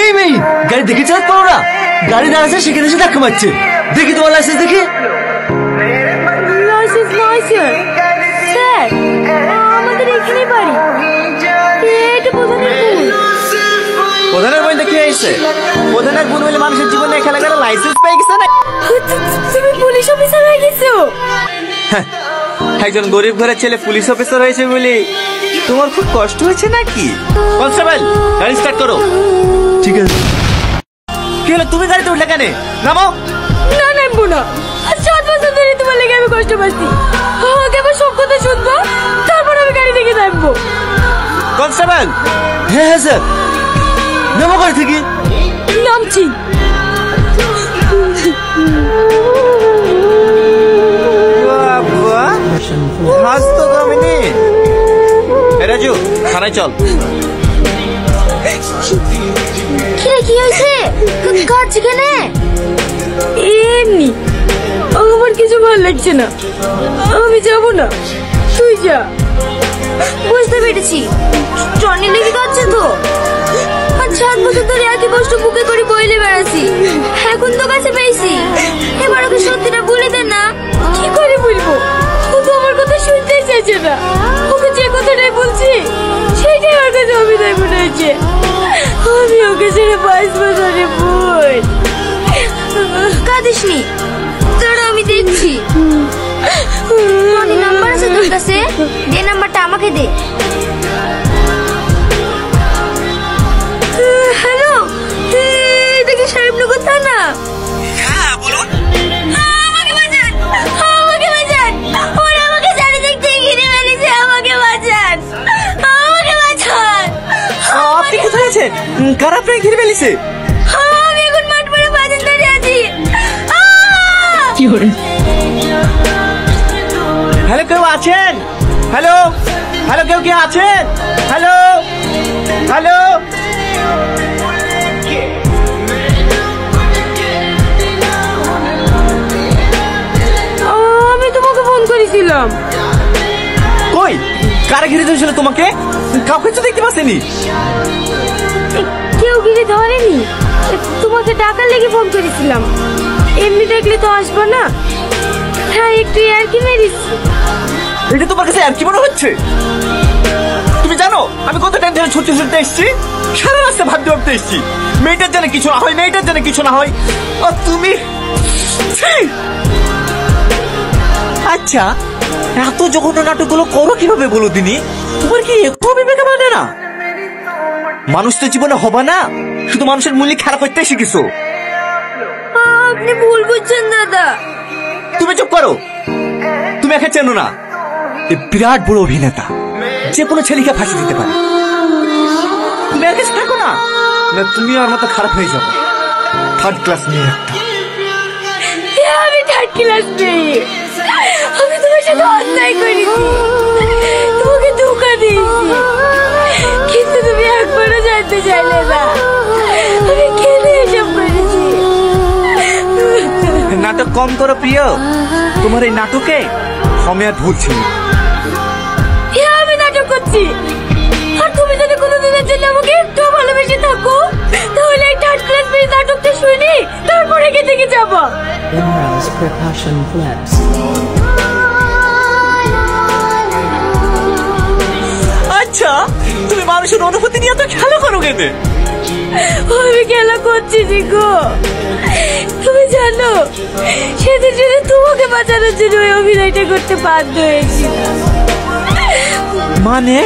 এই মেয়ে গাড়ি দেখে চালাতে পারো না? গাড়ি দাঁড়াচ্ছে সেখানে এসে ধাক্কা মারছে। দেখি তোমার লাইসেন্স দেখি। লাইসেন্স নয় স্যার, স্যার আমাদের এখানেই বাড়ি। এটা প্রধানের ভুল। প্রধানের বই দেখে এসে প্রধানের ভুল বলে মানুষের জীবনে খেলা গেলে লাইসেন্স পেয়ে গেছে না? তুমি পুলিশ অফিসার হয়ে গেছো? একজন গরিব ঘরের ছেলে পুলিশ অফিসার হয়েছে বলে তোমার খুব কষ্ট হয়েছে নাকি? কনস্টেবল গাড়ি স্টার্ট করো। ঠিক আছে। কি হলো, তুমি গাড়িতে উঠলে কেন? নামো। না নামবো না। 7 বছর ধরে তোমার লেগে আমি কষ্ট পাচ্ছি। আগে আমার সব কথা শুনবো, তারপর আমি গাড়ি থেকে নামবো। কনস্টেবল। হ্যাঁ হ্যাঁ স্যার। নামো গাড়ি থেকে। নামছি। হাস তো কমেনি। রাজু থানায় চল। কি হয়েছে? কাঁদছি কেন? এমনি আমার কিছু ভালো লাগছে না, আমি যাবো না, তুই যা। বুঝতে পেরেছি, টনি লেগে কাঁদছে তো। আর 7 বছর ধরে একই কষ্ট বুকে করে বইলে বেড়াচ্ছি, এখন তো কাছে পেয়েছি। এবার ওকে সত্যিটা বলে দে না। কি করে বলবো? ও তো আমার কথা শুনতেই চাইছে না। ওকে যে কথাটাই বলছি সেইটাই ওর কাছে অভিনয় মনে হয়েছে। আমি ওকে ছেড়ে বাঁচবো না রে বোন। কাঁদিস নি, তোরা আমি দেখছি। টনি নাম্বার আছে তোর কাছে? দে নাম্বারটা আমাকে দে। হ্যালো, এটা কি সাহেবনগর থানা? হ্যাঁ বলুন। আমাকে বাঁচান, আমাকে বাঁচান। ওরা আমাকে চারিদিক থেকে ঘিরে ফেলেছে, আমাকে বাঁচান, আমাকে বাঁচান। আপনি কোথায় আছেন? কারা আপনাকে ঘিরে ফেলেছে? আমি এখন মাঠ পড়ে বাজার ধরে আছি। কি করে? হ্যালো, কেউ আছেন? হ্যালো হ্যালো, কেউ কি আছেন? Hello hello. আমি তোমাকে ফোন করেছিলাম। কই কারা ঘিরে ধরেছিল তোমাকে? কাউকে তো দেখতে পাচ্ছেনি। কেউ ঘিরে ধরেনি, তোমাকে ডাকার লেগে ফোন করেছিলাম। এমনি দেখলে তো আসবো না। হ্যাঁ একটু আর কি মেরিস। এটা তোমার কাছে আর কি মনে হচ্ছে? তুমি জানো আমি কত টাইম ধরে ছুটতে ছুটতে এসেছি, সারা রাস্তা ভাবতে ভাবতে এসেছি মেয়েটার যেন কিছু না হয়, মেয়েটার যেন কিছু না হয়। আর তুমি আচ্ছা এত জঘন্য নাটকগুলো করো কিভাবে বলো দিনি? তোমার কি একটু বিবেকে মানে না? মানুষ তো জীবনে হবে না, শুধু মানুষের মূল্য খারাপ করতে শিখেছো। আপনি ভুল বুঝছেন দাদা। তুমি চুপ করো, তুমি একে চেনো না। বিরাট বড় অভিনেতা, যে কোনো ছেলেকে ফাঁসি দিতে পারে। তুমি এর কাছে থাকো না, না তুমি আর মতো খারাপ হয়ে যাবো। 3rd ক্লাস মেয়ে একটা। আমি 3rd ক্লাস মেয়ে। আমি তোমার সাথে অন্যায় করেছি, তোমাকে ধোঁকা দিয়েছি, কিন্তু তুমি একবারও জানতে চাইলে না আমি কেন এসব করেছি। নাটক কম করো প্রিয়, তোমার এই নাটকে আমি আর ভুলছি। আমি নাটক করছি, আর তুমি যদি কোনোদিনের জন্য আমাকে একটু ভালোবেসে থাকো তাহলে এই 3rd ক্লাস মেয়ে নাটকটা শুনি তারপরে এখান থেকে যাবো। Imran's percussion flaps. আচ্ছা তুমি মানুষের অনুভূতি নিয়ে তো খেলা করো কেন? আমি খেলা করছি গো। তুমি জানো সেদিন যদি তোমাকে বাঁচানোর জন্য ওই অভিনয়টা করতে বাধ্য হয়েছি। মানে